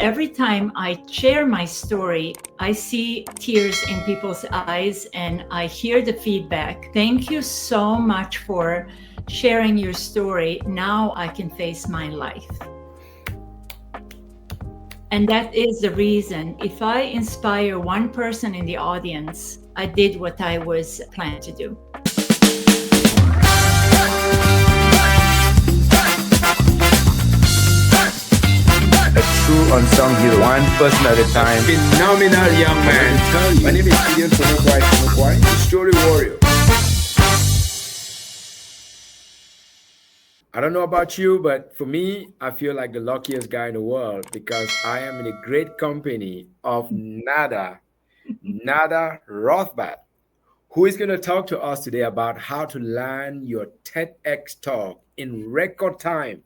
every time I share my story, I see tears in people's eyes and I hear the feedback. Thank you so much for sharing your story. Now I can face my life. And that is the reason. If I inspire one person in the audience, I did what I was planned to do. A true unsung hero, one person at a time. Phenomenal young man. My name is Gideon For-mukwai, the story warrior. I don't know about you, but for me, I feel like the luckiest guy in the world because I am in a great company of Nada Rothbart, who is going to talk to us today about how to land your TEDx talk in record time.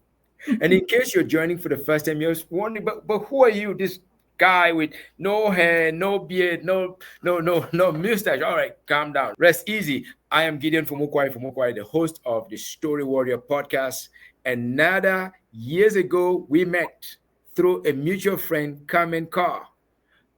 And in case you're joining for the first time, you're wondering, but who are you? This guy with no hair, no beard, no mustache. All right, calm down. Rest easy. I am Gideon For-mukwai, the host of the Story Warrior podcast. And Nada, years ago, we met through a mutual friend, Carmen Carr.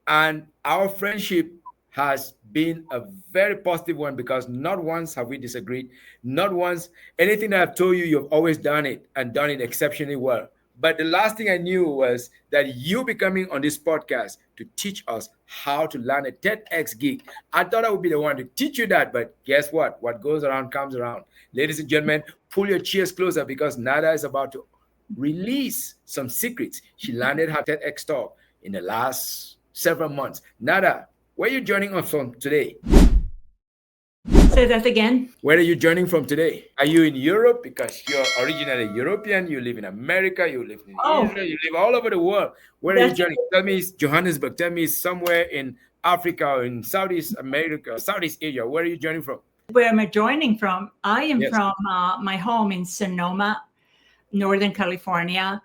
And our friendship has been a very positive one because not once have we disagreed. Not once. Anything that I've told you, you've always done it and done it exceptionally well. But the last thing I knew was that you be coming on this podcast to teach us how to land a TEDx gig. I thought I would be the one to teach you that, but guess what? What goes around comes around. Ladies and gentlemen, pull your chairs closer because Nada is about to release some secrets. She landed her TEDx talk in the last several months. Nada, where are you joining us from today? Say that again. Where are you joining from today? Are you in Europe because you're originally European? You live in America, you live in Israel, you live all over the world. Where are you joining? Tell me it's Johannesburg. Tell me it's somewhere in Africa or in Southeast America, Southeast Asia. Where are you joining from? Where am I joining from? I am from my home in Sonoma, Northern California.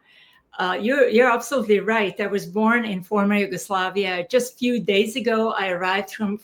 You're absolutely right. I was born in former Yugoslavia. Just a few days ago, I arrived from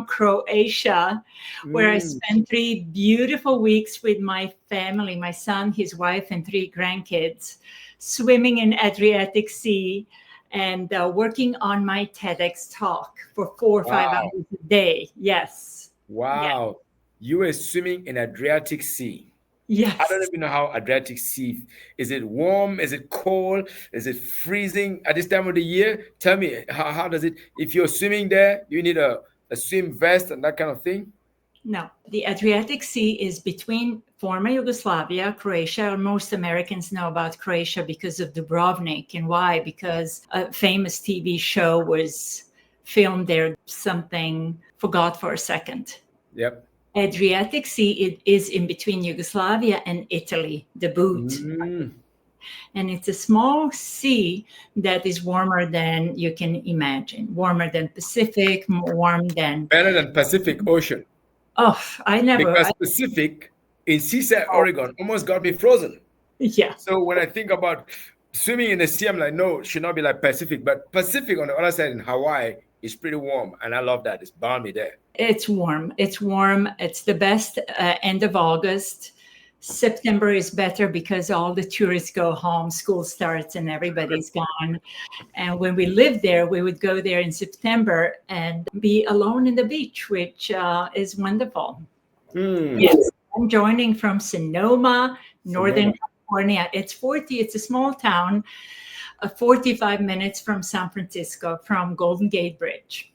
Croatia, where I spent 3 beautiful weeks with my family, my son, his wife, and 3 grandkids, swimming in Adriatic Sea and working on my TEDx talk for 4 or 5 hours a day. Yes. Wow. You were swimming in Adriatic Sea. Yes. I don't even know how Adriatic Sea. Is it warm? Is it cold? Is it freezing at this time of the year? Tell me, how does it, if you're swimming there, you need a swim vest and that kind of thing? No, the Adriatic Sea is between former Yugoslavia, Croatia. Most Americans know about Croatia because of Dubrovnik. And why? Because a famous TV show was filmed there, something forgot for a second. Yep. Adriatic Sea, it is in between Yugoslavia and Italy, the boot. And it's a small sea that is warmer than you can imagine, warmer than Pacific, warm than... Better than Pacific Ocean. Oh, Because Pacific in Seaside, Oregon, almost got me frozen. Yeah. So when I think about swimming in the sea, I'm like, no, it should not be like Pacific. But Pacific on the other side in Hawaii is pretty warm. And I love that. It's balmy there. It's warm. It's warm. It's the best end of August. September is better because all the tourists go home, school starts and everybody's gone. And when we lived there, we would go there in September and be alone in the beach, which is wonderful. Yes, I'm joining from Sonoma, Northern California. It's a small town, 45 minutes from San Francisco, from Golden Gate Bridge.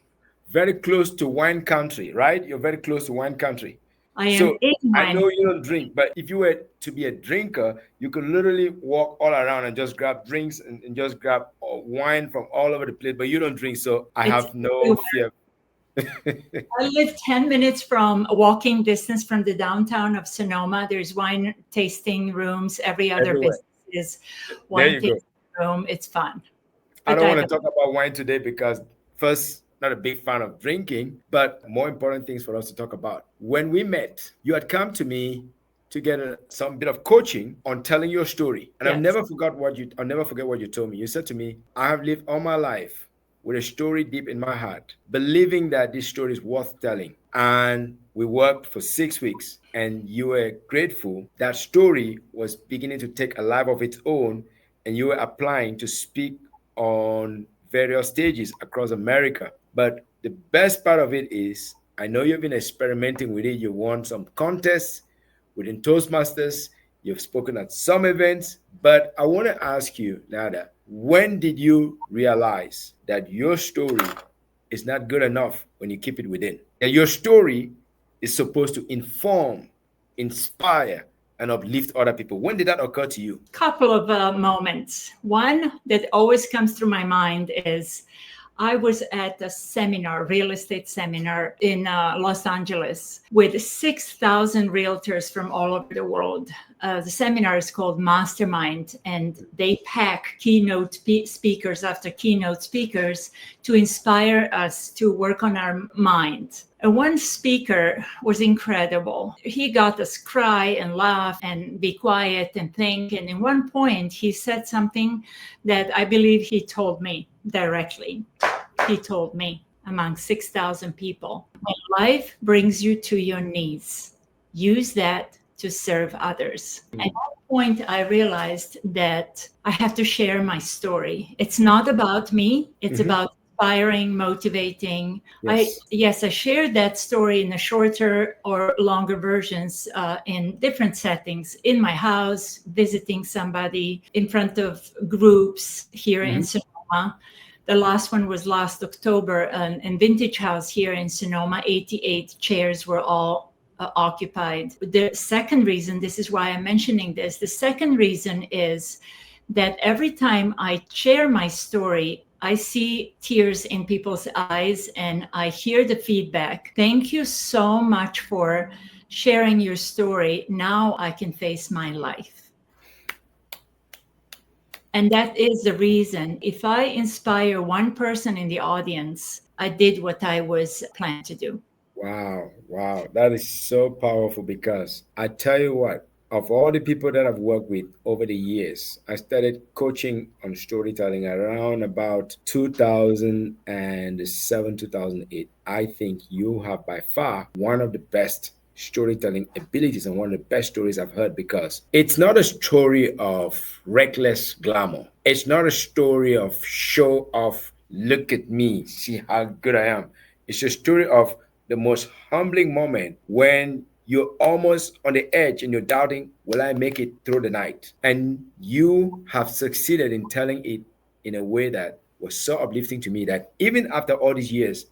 Very close to wine country, right? You're very close to wine country. I am. I know you don't drink, but if you were to be a drinker, you could literally walk all around and just grab drinks and just grab wine from all over the place, but you don't drink, so I have no fear. I live 10 minutes from walking distance from the downtown of Sonoma. There's wine tasting rooms. Every other business is wine tasting room. It's fun. I don't want to talk about wine today because first, not a big fan of drinking, but more important things for us to talk about. When we met, you had come to me to get some bit of coaching on telling your story. And I'll never forget what you told me. You said to me, I have lived all my life with a story deep in my heart, believing that this story is worth telling. And we worked for 6 weeks and you were grateful that story was beginning to take a life of its own and you were applying to speak on various stages across America. But the best part of it is, I know you've been experimenting with it. You won some contests within Toastmasters. You've spoken at some events. But I want to ask you, Nada, when did you realize that your story is not good enough when you keep it within? That your story is supposed to inform, inspire, and uplift other people. When did that occur to you? Couple of moments. One that always comes through my mind is I was at a seminar, real estate seminar in Los Angeles with 6,000 realtors from all over the world. The seminar is called Mastermind, and they pack keynote speakers after keynote speakers to inspire us to work on our mind. And one speaker was incredible. He got us cry and laugh and be quiet and think. And in one point, he said something that I believe he told me directly. He told me among 6,000 people, when life brings you to your knees, use that to serve others. And at that point, I realized that I have to share my story. It's not about me. It's about inspiring, motivating. Yes. I shared that story in the shorter or longer versions in different settings, in my house, visiting somebody, in front of groups here in Sonoma. The last one was last October in Vintage House here in Sonoma. 88 chairs were all occupied. The second reason, this is why I'm mentioning this, the second reason is that every time I share my story, I see tears in people's eyes and I hear the feedback. Thank you so much for sharing your story. Now I can face my life. And that is the reason. If I inspire one person in the audience, I did what I was planned to do. Wow, wow. That is so powerful because I tell you what, of all the people that I've worked with over the years, I started coaching on storytelling around about 2007, 2008. I think you have by far one of the best storytelling abilities and one of the best stories I've heard, because it's not a story of reckless glamour. It's not a story of show off, look at me, see how good I am. It's a story of the most humbling moment when you're almost on the edge and you're doubting, will I make it through the night? And you have succeeded in telling it in a way that was so uplifting to me that even after all these years,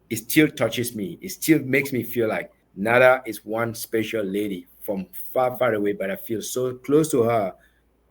it still touches me. It still makes me feel like Nada is one special lady from far, far away, but I feel so close to her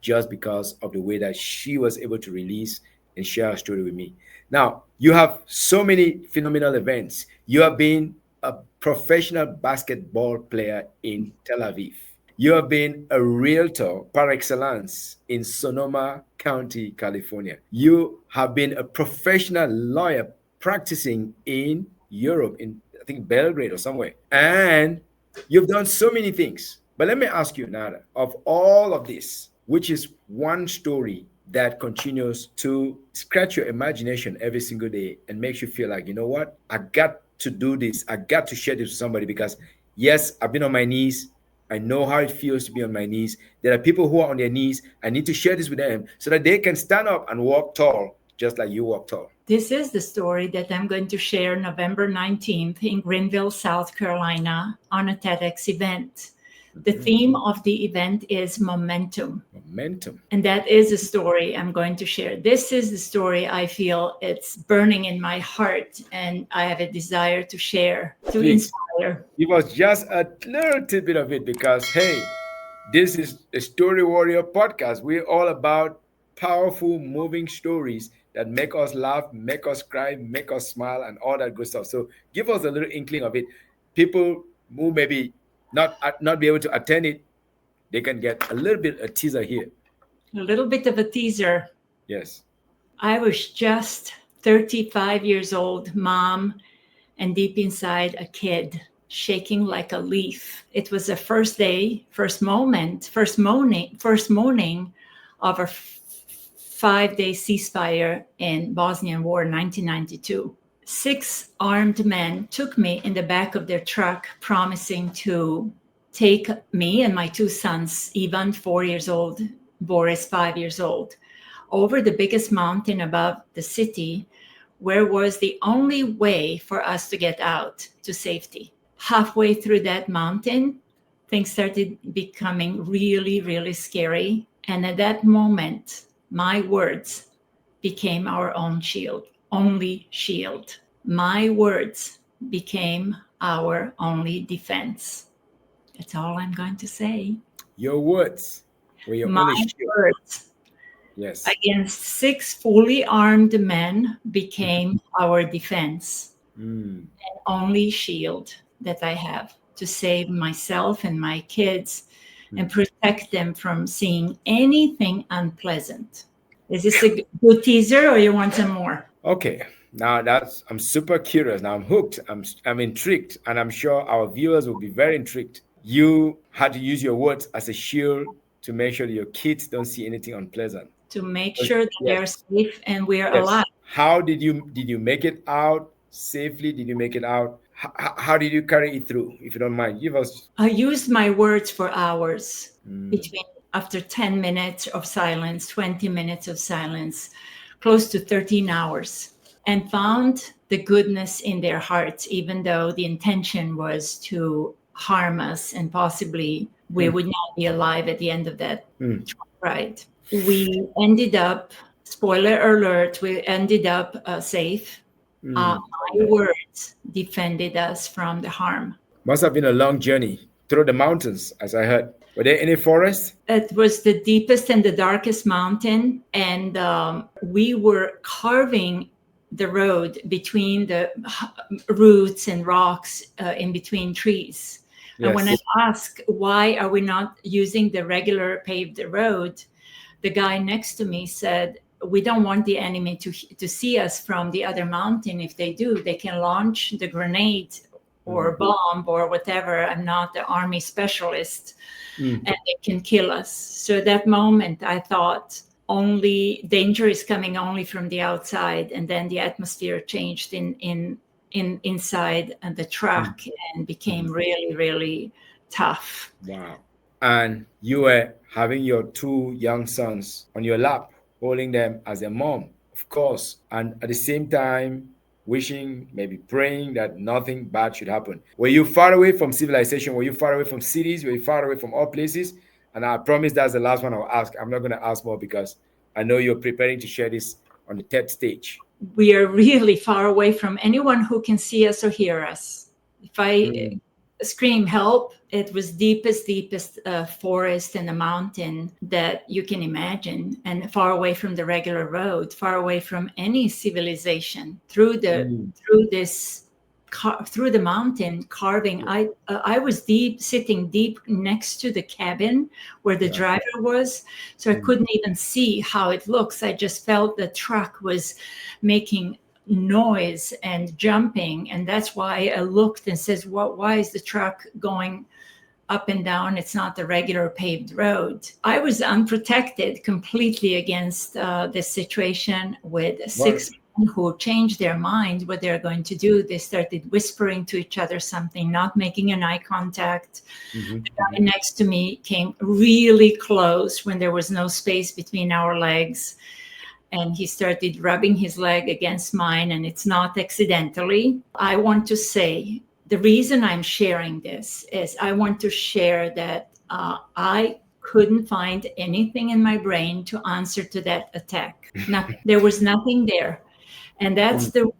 just because of the way that she was able to release and share her story with me. Now, you have so many phenomenal events. You have been a professional basketball player in Tel Aviv. You have been a realtor par excellence in Sonoma County, California. You have been a professional lawyer practicing in Europe, in I think Belgrade or somewhere. And you've done so many things. But let me ask you, Nada, of all of this, which is one story that continues to scratch your imagination every single day and makes you feel like, you know what, I got to do this. I got to share this with somebody because, yes, I've been on my knees. I know how it feels to be on my knees. There are people who are on their knees. I need to share this with them so that they can stand up and walk tall, just like you walk tall. This is the story that I'm going to share November 19th in Greenville, South Carolina, on a TEDx event. The theme of the event is momentum. Momentum. And that is a story I'm going to share. This is the story I feel it's burning in my heart, and I have a desire to share, to inspire. Give us just a little tidbit of it because, hey, this is a Story Warrior podcast. We're all about powerful, moving stories that make us laugh, make us cry, make us smile, and all that good stuff. So give us a little inkling of it. People who maybe not be able to attend it, they can get a little bit a teaser here. A little bit of a teaser. Yes. I was just 35 years old, mom, and deep inside a kid, shaking like a leaf. It was the first morning of a 5-day ceasefire in Bosnian War, 1992. 6 armed men took me in the back of their truck, promising to take me and my 2 sons, Ivan, 4 years old, Boris, 5 years old, over the biggest mountain above the city, where was the only way for us to get out to safety. Halfway through that mountain, things started becoming really, really scary. And at that moment, my words became our own shield, only shield. My words became our only defense. That's all I'm going to say. Your words were your My only shield. words Yes. against 6 fully armed men became our defense. Mm. Only shield that I have to save myself and my kids and protect them from seeing anything unpleasant. Is this a good teaser or you want some more? Okay. Now I'm super curious. Now I'm hooked. I'm intrigued, and I'm sure our viewers will be very intrigued. You had to use your words as a shield to make sure that your kids don't see anything unpleasant. To make sure that Yes. they're safe and we're Yes. alive. How did you make it out safely? Did you make it out? How did you carry it through? If you don't mind, give us. I used my words for hours between after 10 minutes of silence, 20 minutes of silence, close to 13 hours, and found the goodness in their hearts, even though the intention was to harm us and possibly we would not be alive at the end of that ride. We ended up, spoiler alert, we ended up safe. My words defended us from the harm. Must have been a long journey through the mountains, as I heard. Were there any forests? It was the deepest and the darkest mountain, and we were carving the road between the roots and rocks in between trees. Yes. And when I asked why are we not using the regular paved road, the guy next to me said, we don't want the enemy to see us from the other mountain. If they do, they can launch the grenade or bomb or whatever. I'm not the army specialist, and they can kill us. So at that moment, I thought only danger is coming only from the outside, and then the atmosphere changed inside and the truck and became really, really tough. Wow. And you were having your 2 young sons on your lap, holding them as a mom, of course, and at the same time wishing, maybe praying that nothing bad should happen. Were you far away from civilization? Were you far away from cities? Were you far away from all places? And I promise that's the last one I'll ask. I'm not going to ask more because I know you're preparing to share this on the TED stage. We are really far away from anyone who can see us or hear us. If I scream help, it was deepest forest and a mountain that you can imagine, and far away from the regular road, far away from any civilization. Through the mountain carving, I was sitting deep next to the cabin where the driver was, so I couldn't even see how it looks. I just felt the truck was making noise and jumping, and that's why I looked and says, why is the truck going up and down? It's not the regular paved road. I was unprotected completely against this situation with 6 men who changed their mind what they're going to do. They started whispering to each other something, not making an eye contact. The guy next to me came really close when there was no space between our legs, and he started rubbing his leg against mine, and it's not accidentally. I want to say, the reason I'm sharing this is I want to share that I couldn't find anything in my brain to answer to that attack. There was nothing there. And that's the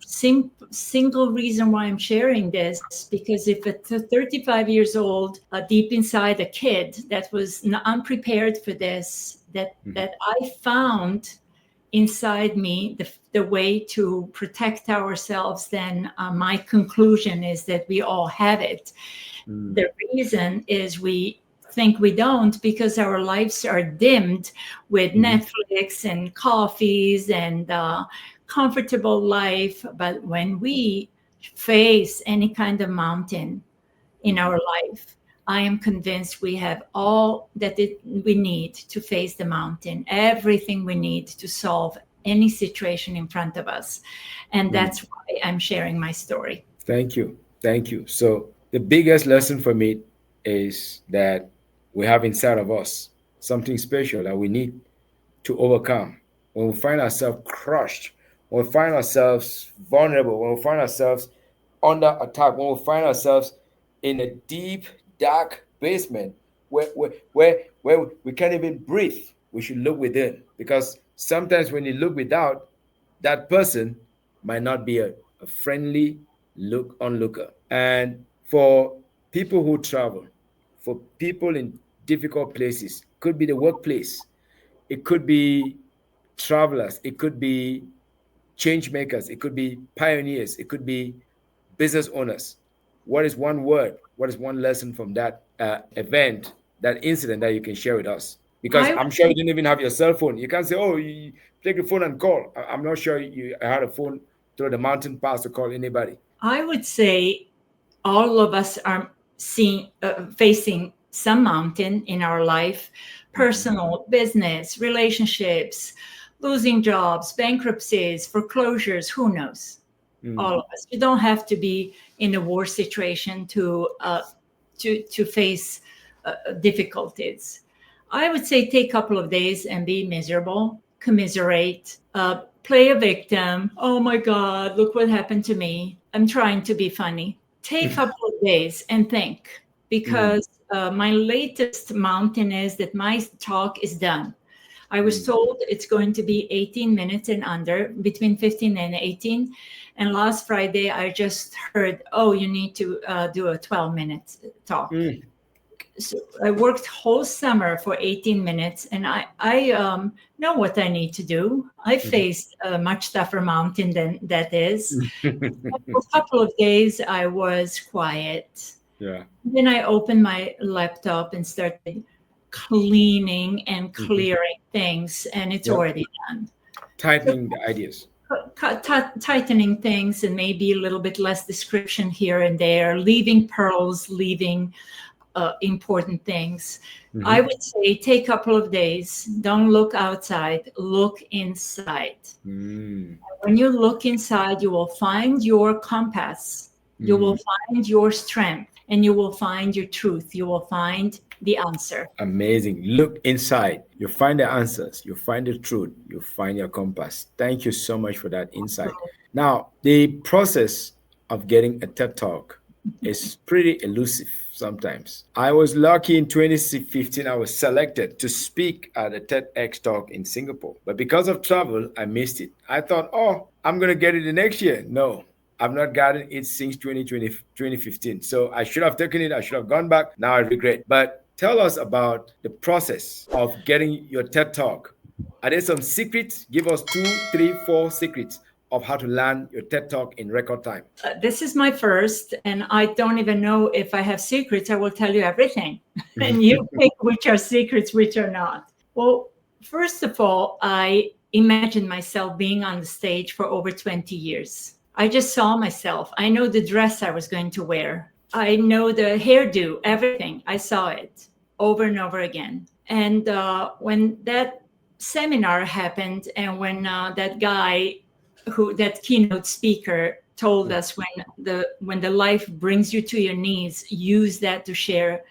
single reason why I'm sharing this, because if at 35 years old, deep inside a kid that was unprepared for this, that I found inside me the way to protect ourselves, then my conclusion is that we all have it. The reason is we think we don't because our lives are dimmed with Netflix and coffees and comfortable life. But when we face any kind of mountain in our life, I am convinced we have all that we need to face the mountain, everything we need to solve any situation in front of us. And that's why I'm sharing my story. Thank you. Thank you. So the biggest lesson for me is that we have inside of us something special that we need to overcome when we find ourselves crushed, when we find ourselves vulnerable, when we find ourselves under attack, when we find ourselves in a deep, dark basement where we can't even breathe, we should look within. Because sometimes when you look without, that person might not be a friendly onlooker. And for people who travel, for people in difficult places, could be the workplace, it could be travelers, it could be change makers, it could be pioneers, it could be business owners. What is one word? What is one lesson from that event, that incident that you can share with us? Because I I'm sure you didn't even have your cell phone. You can't say, "Oh, you take the phone and call." I'm not sure you had a phone through the mountain pass to call anybody. I would say all of us are facing some mountain in our life, personal, business, relationships, losing jobs, bankruptcies, foreclosures, who knows? All of us. You don't have to be in a war situation to face difficulties. I would say take a couple of days and be miserable, commiserate, play a victim. Oh my God, look what happened to me. I'm trying to be funny. Take a couple of days and think, because my latest mountain is that my talk is done. I was told it's going to be 18 minutes and under, between 15 and 18. And last Friday, I just heard, oh, you need to do a 12-minute talk. So I worked whole summer for 18 minutes, and I know what I need to do. I faced a much tougher mountain than that is. For a couple of days, I was quiet. Yeah. Then I opened my laptop and started cleaning and clearing things, and it's already done. Tightening the ideas. Tightening things, and maybe a little bit less description here and there, leaving pearls, leaving important things. I would say take a couple of days. Don't look outside, look inside. When you look inside, you will find your compass. You will find your strength, and you will find your truth. You will find the answer. Amazing. Look inside. You find the answers. You find the truth. You find your compass. Thank you so much for that insight. Now, the process of getting a TED Talk is pretty elusive sometimes. I was lucky in 2015, I was selected to speak at a TEDx Talk in Singapore. But because of travel, I missed it. I thought, oh, I'm going to get it the next year. No, I've not gotten it since 2015. So I should have taken it. I should have gone back. Now I regret. But tell us about the process of getting your TED Talk. Are there some secrets? Give us 2, 3, 4 secrets of how to land your TED Talk in record time. This is my first, and I don't even know if I have secrets. I will tell you everything. And you pick which are secrets, which are not. Well, first of all, I imagined myself being on the stage for over 20 years. I just saw myself. I know the dress I was going to wear. I know the hairdo, everything. I saw it over and over again. And when that seminar happened, and when that guy, that keynote speaker, told us, when the life brings you to your knees, use that to share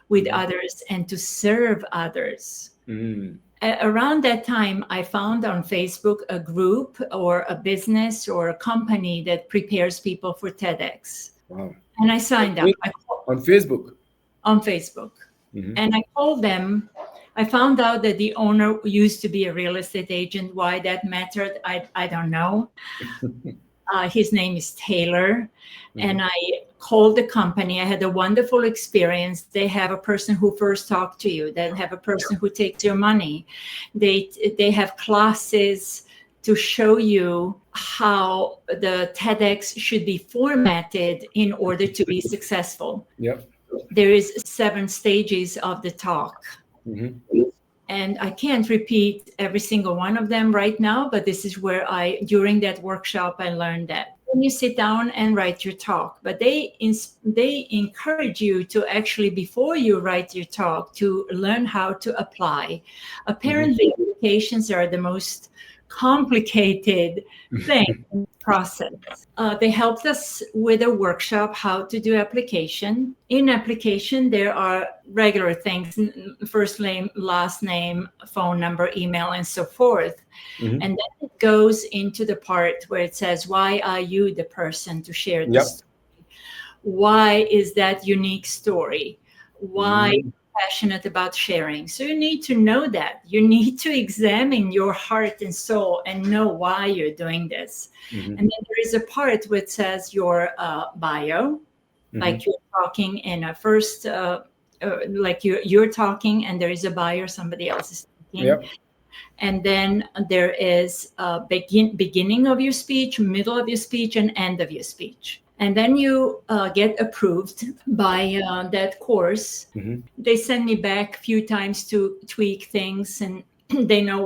with others and to serve others. Around that time, I found on Facebook a group or a business or a company that prepares people for TEDx. Wow. And I signed up. On Facebook? On Facebook. And I called them. I found out that the owner used to be a real estate agent. Why that mattered, I don't know. His name is Tailor. And I called the company. I had a wonderful experience. They have a person who first talked to you. They have a person who takes your money. They have classes to show you how the TEDx should be formatted in order to be successful. Yep. There is 7 stages of the talk. And I can't repeat every single one of them right now, but this is where during that workshop, I learned that. When you sit down and write your talk, but they encourage you to actually, before you write your talk, to learn how to apply. Apparently, applications are the most complicated thing process. They helped us with a workshop how to do application. In application, there are regular things: first name, last name, phone number, email, and so forth. Mhm. And then it goes into the part where it says, why are you the person to share Yep. this? Why is that unique story? Why Mm. passionate about sharing? So you need to know that. You need to examine your heart and soul and know why you're doing this. Mhm. And then there is a part which says your bio, like Mhm. you're talking in a first, like you're talking and there is a bio, somebody else is speaking. Yep. And then there is a beginning of your speech, middle of your speech, and end of your speech. And then you get approved by that course. Mhm. They send me back a few times to tweak things, and they know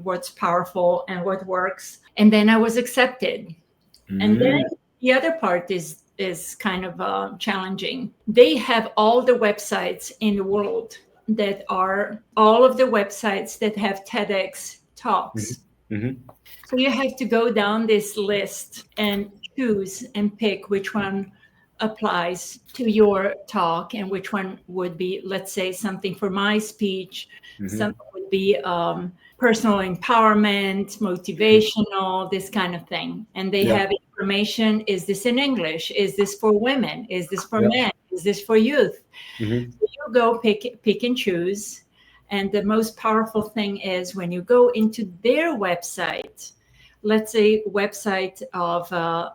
what's powerful and what works. And then I was accepted. And then Mm. the other part is kind of challenging. They have all the websites in the world that are all of the websites that have TEDx talks. Mhm. So you have to go down this list and choose and pick which one applies to your talk and which one would be, let's say, something for my speech. Mhm. Something would be personal empowerment, motivational, this kind of thing. And they Yep. have information. Is this in English? Is this for women? Is this for Yep. men? Is this for youth? Mhm. So you go pick and choose. And the most powerful thing is when you go into their website, let's say website of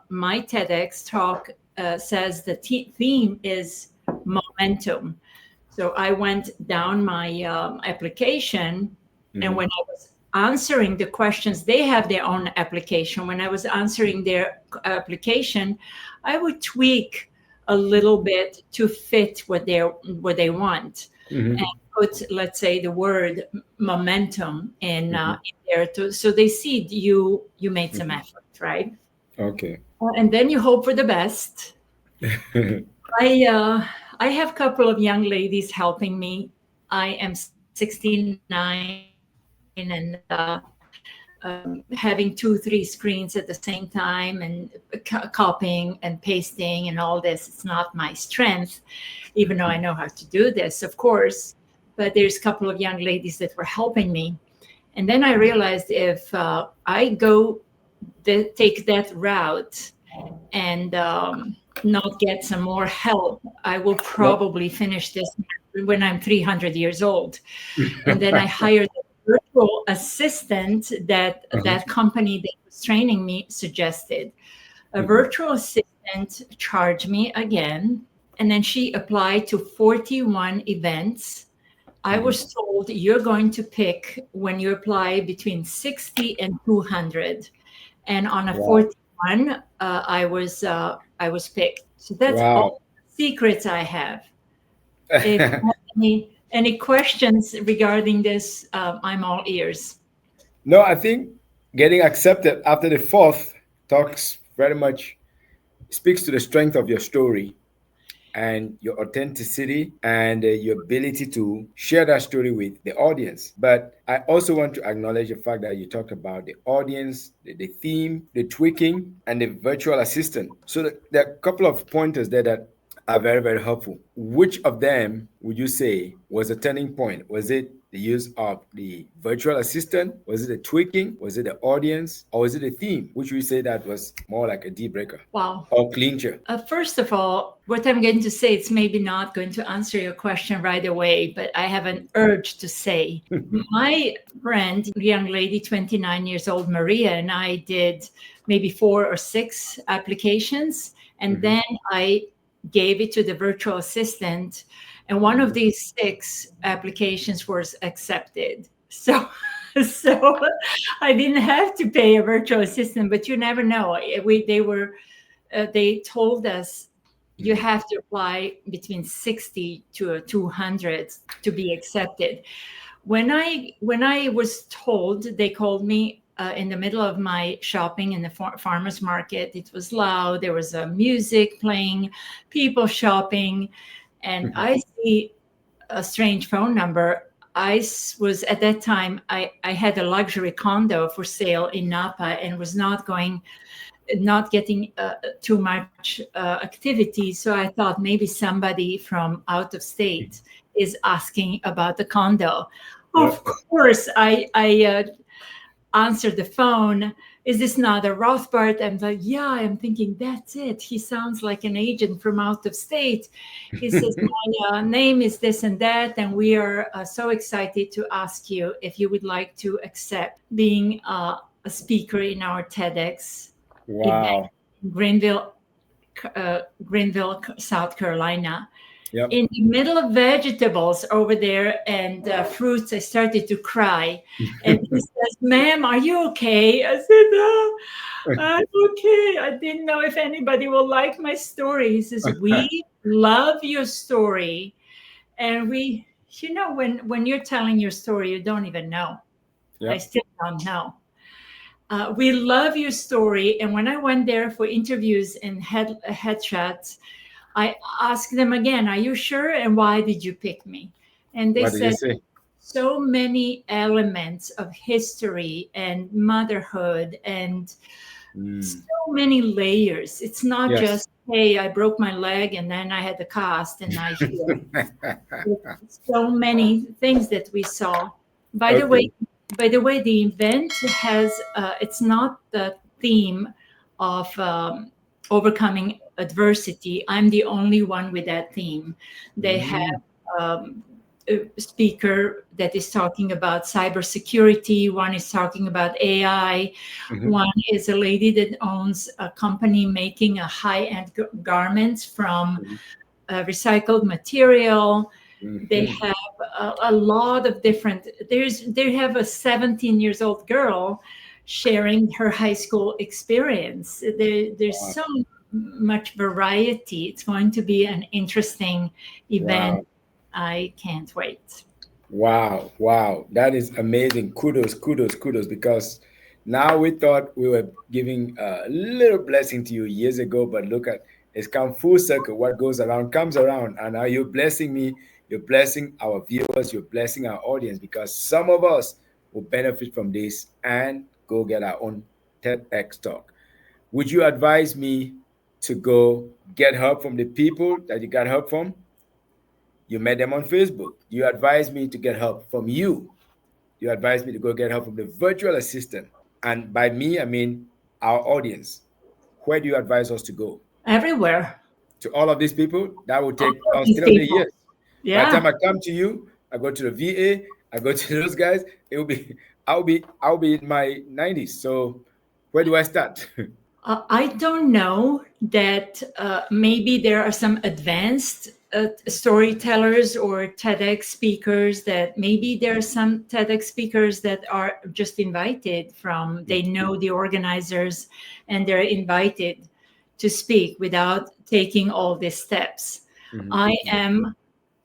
my TEDx talk says the theme is momentum. So I went down my application, and Mhm. when I was answering the questions, they have their own application. When I was answering their application, I would tweak a little bit to fit what they want, Mhm. and put, let's say, the word momentum in, Mhm. in there, so they see you made some Mhm. effort, right? Okay. And then you hope for the best. I uh, I have a couple of young ladies helping me. I am 69 and having 2, 3 screens at the same time and copying and pasting and all this. It's not my strength, even though I know how to do this, of course. But there's a couple of young ladies that were helping me. And then I realized if I go take that route and not get some more help, I will Yep. probably finish this when I'm 300 years old. And then I hired a virtual assistant that Uh-huh. that company that was training me suggested. A Mhm. virtual assistant charged me again, and then she applied to 41 events. I Mhm. was told you're going to pick when you apply between 60 and 200, and on a Wow. 41, I was picked. So that's Wow. all the secrets I have. If you have any questions regarding this, I'm all ears. No, I think getting accepted after the fourth talks very much speaks to the strength of your story and your authenticity and your ability to share that story with the audience. But I also want to acknowledge the fact that you talked about the audience, the theme, the tweaking, and the virtual assistant. So there are a couple of pointers there that are very, very helpful. Which of them would you say was a turning point? Was it the use of the virtual assistant? Was it the tweaking? Was it the audience? Or was it the theme? Which we say that was more like a deal breaker Wow. or clincher? First of all, what I'm going to say, it's maybe not going to answer your question right away, but I have an urge to say. My friend, young lady, 29 years old, Maria, and I did maybe 4 or 6 applications. And then I gave it to the virtual assistant. And one of these 6 applications was accepted. So, so I didn't have to pay a virtual assistant, but you never know. They told us you have to apply between 60 to 200 to be accepted. When I was told, they called me in the middle of my shopping in the farmers market. It was loud. There was music playing, people shopping, and I see a strange phone number. was at that time, I had a luxury condo for sale in Napa and was not getting too much activity. So I thought maybe somebody from out of state is asking about the condo. Of course, I answered the phone. Is this Nada Rothbart? I'm like, yeah, I'm thinking that's it. He sounds like an agent from out of state. He says, my name is this and that, and we are so excited to ask you if you would like to accept being a speaker in our TEDx event in Greenville, South Carolina. Yep. In the middle of vegetables over there and fruits, I started to cry. And he says, ma'am, are you okay? I said, no, I'm okay. I didn't know if anybody will like my story. He says, we love your story. And when you're telling your story, you don't even know. Yep. I still don't know. We love your story. And when I went there for interviews and headshots, I asked them again, are you sure? And why did you pick me? And they said, so many elements of history and motherhood and so many layers. It's not just, hey, I broke my leg and then I had the cast and I healed. So many things that we saw. By the way, the event has, it's not the theme of overcoming adversity. I'm the only one with that theme. They have a speaker that is talking about cybersecurity. One is talking about AI. One is a lady that owns a company making a high-end garments from recycled material. They have a lot of different. They have a 17 years old girl sharing her high school experience. There's so much variety. It's going to be an interesting event. I can't wait. Wow. That is amazing. Kudos, because now we thought we were giving a little blessing to you years ago, but look at it's come full circle. What goes around comes around. And now you're blessing me, you're blessing our viewers, you're blessing our audience, because some of us will benefit from this and go get our own TEDx talk. Would you advise me to go get help from the people that you got help from? You met them on Facebook. You advise me to get help from you. You advise me to go get help from the virtual assistant. And by me, I mean our audience. Where do you advise us to go? Everywhere. To all of these people? That will take us 300 years. Yeah. By the time I come to you, I go to the VA, I go to those guys, I'll be in my 90s. So where do I start? I don't know that maybe there are some advanced storytellers or TEDx speakers that maybe there are some TEDx speakers that are just invited from, they know the organizers and they're invited to speak without taking all these steps. I am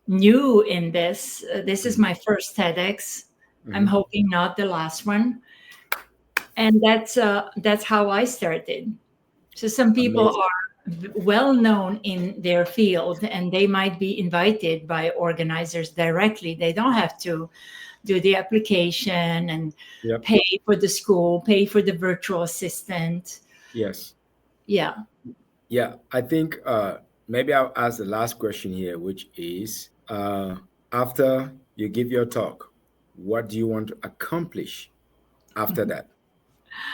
new in this. This is my first TEDx. I'm hoping not the last one. And that's how I started. So some people are well known in their field and they might be invited by organizers directly. They don't have to do the application and pay for the school, pay for the virtual assistant. Yes. Yeah. I think maybe I'll ask the last question here, which is after you give your talk, what do you want to accomplish after that?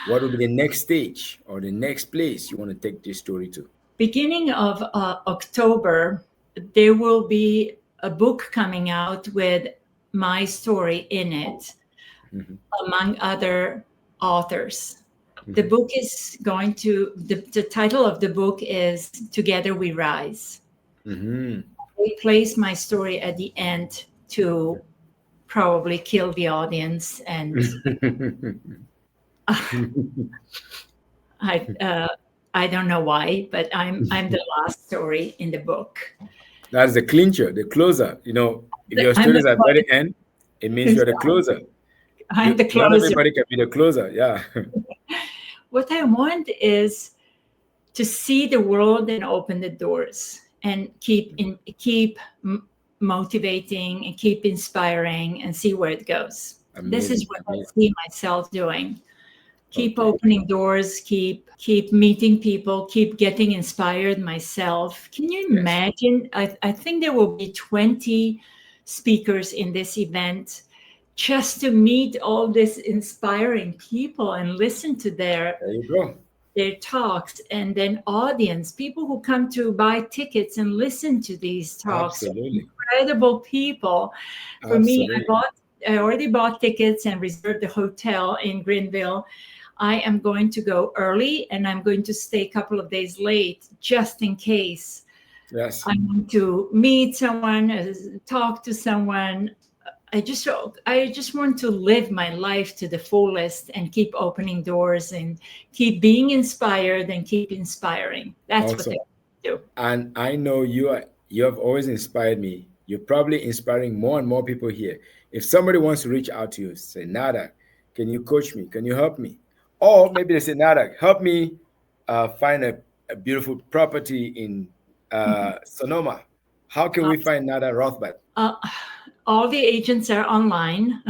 What will be the next stage or the next place you want to take this story to? Beginning of October, there will be a book coming out with my story in it, among other authors. The book is going to, the title of the book is Together We Rise. They place my story at the end to probably kill the audience, and I don't know why, but I'm the last story in the book. That's the clincher, the closer. You know, if your story is at the very end, it means you're the closer. I'm the closer. Not everybody can be the closer. Yeah. What I want is to see the world and open the doors and keep motivating and keep inspiring and see where it goes. This is Amazing. what I Amazing. see myself doing. Keep Okay. opening doors, keep meeting people, keep getting inspired myself. Can you Yes. imagine? I think there will be 20 speakers in this event just to meet all these inspiring people and listen to There you go. their talks, and then audience, people who come to buy tickets and listen to these talks. Absolutely. Incredible people. For me, Absolutely. I already bought tickets and reserved the hotel in Greenville. I am going to go early and I'm going to stay a couple of days late just in case Yes. I want to meet someone, talk to someone. I just want to live my life to the fullest and keep opening doors and keep being inspired and keep inspiring. That's what Awesome. they do. And I know you have always inspired me. You're probably inspiring more and more people here. If somebody wants to reach out to you, say, Nada, can you coach me? Can you help me? Or maybe they say, Nada, help me find a beautiful property in Sonoma. How can we find Nada Rothbart? Uh, all the agents are online.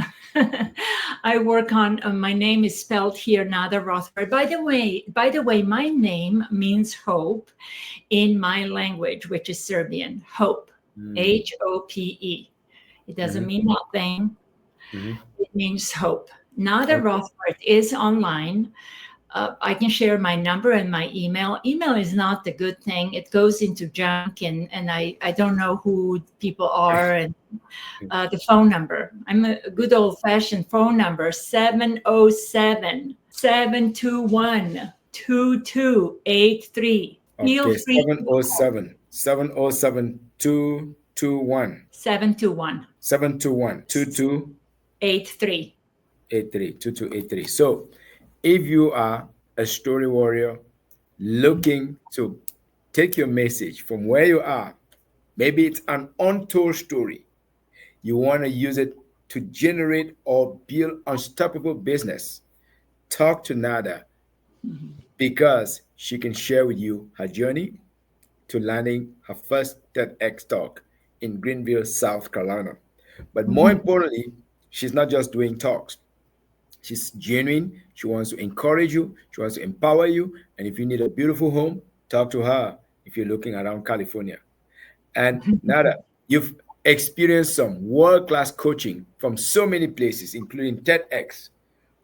I work on my name is spelled here, Nada Rothbart. By the way, my name means hope in my language, which is Serbian. Hope, HOPE. It doesn't mean nothing. Mhm. It means hope. Nada Okay. Rothbart is online. I can share my number and my email. Email is not the good thing. It goes into junk, and I don't know who people are. And the phone number. I'm a good old fashioned phone number 707-2283. Feel Okay. free to call. 707 221 721 83. 2283. So if you are a story warrior looking to take your message from where you are, maybe it's an untold story, you want to use it to generate or build unstoppable business, talk to Nada because she can share with you her journey to landing her first TEDx talk in Greenville, South Carolina. But more importantly, she's not just doing talks. She's genuine. She wants to encourage you. She wants to empower you. And if you need a beautiful home, talk to her if you're looking around California. And Nada, you've experienced some world-class coaching from so many places, including TEDx.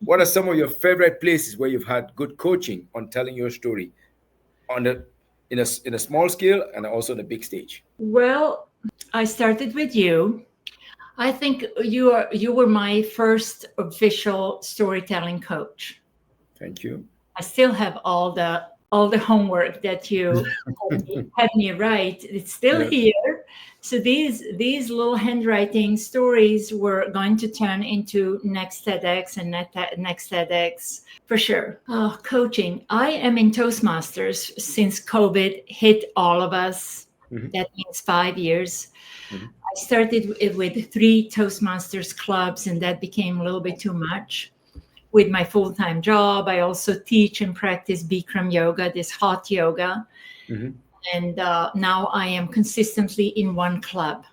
What are some of your favorite places where you've had good coaching on telling your story on the in a small scale and also on the big stage? Well, I started with you. I think you were my first official storytelling coach. Thank you. I still have all the homework that you had me write. It's still Yes. here. So these little handwriting stories were going to turn into next TEDx and next TEDx for sure. Oh, coaching. I am in Toastmasters since COVID hit all of us. Mhm. That means 5 years. Mhm. I started with 3 Toastmasters clubs, and that became a little bit too much. With my full-time job, I also teach and practice Bikram yoga, this hot yoga. Mhm. And now I am consistently in one club.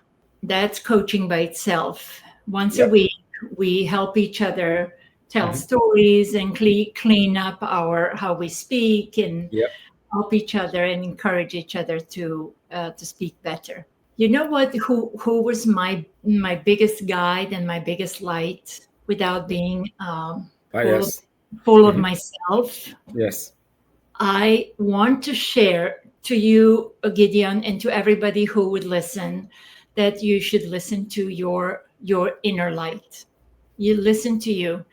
That's coaching by itself. Once a Yep. week, we help each other tell Mhm. stories and clean up how we speak, and Yep. help each other and encourage each other to speak better. You know what? Who was my biggest guide and my biggest light without being Ah, full of yes. full of Mhm. myself? Yes. I want to share to you, Gideon, and to everybody who would listen, that you should listen to your inner light. You listen to you.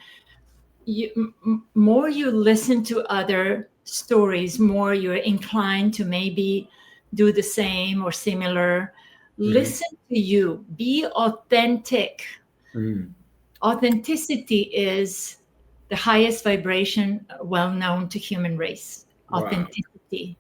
More you listen to other stories, more you're inclined to maybe do the same or similar. Mhm. Listen to you. Be authentic. Mhm. Authenticity is the highest vibration well known to human race. Wow. Authenticity,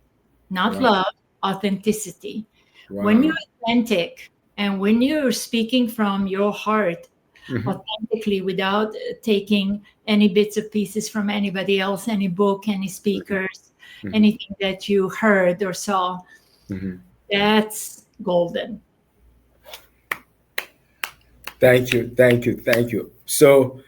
not Wow. love, authenticity. When you're Wow. authentic and when you're speaking from your heart Mhm. authentically without taking any bits of pieces from anybody else, any book, any speakers, Mhm. anything that you heard or saw, Mhm. that's golden. Thank you, thank you, thank you. So,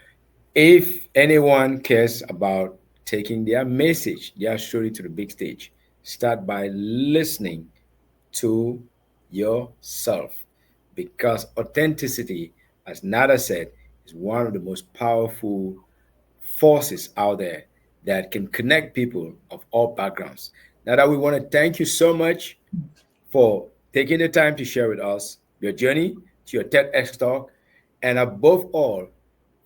if anyone cares about taking their message, their story to the big stage, start by listening to yourself, because authenticity, as Nada said, is one of the most powerful forces out there that can connect people of all backgrounds. Nada, we want to thank you so much for taking the time to share with us your journey to your TEDx talk, and above all,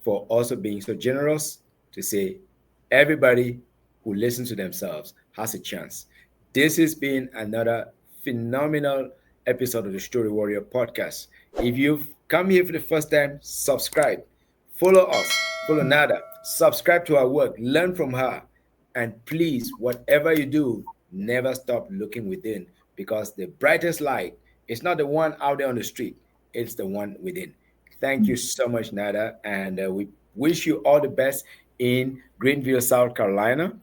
for also being so generous to say everybody who listens to themselves has a chance. This has been another phenomenal episode of the Story Warrior podcast. If you've come here for the first time, subscribe, follow us, follow Nada, subscribe to our work, learn from her, and please, whatever you do, never stop looking within, because the brightest light is not the one out there on the street, it's the one within. Thank you so much, Nada. And we wish you all the best in Greenville, South Carolina.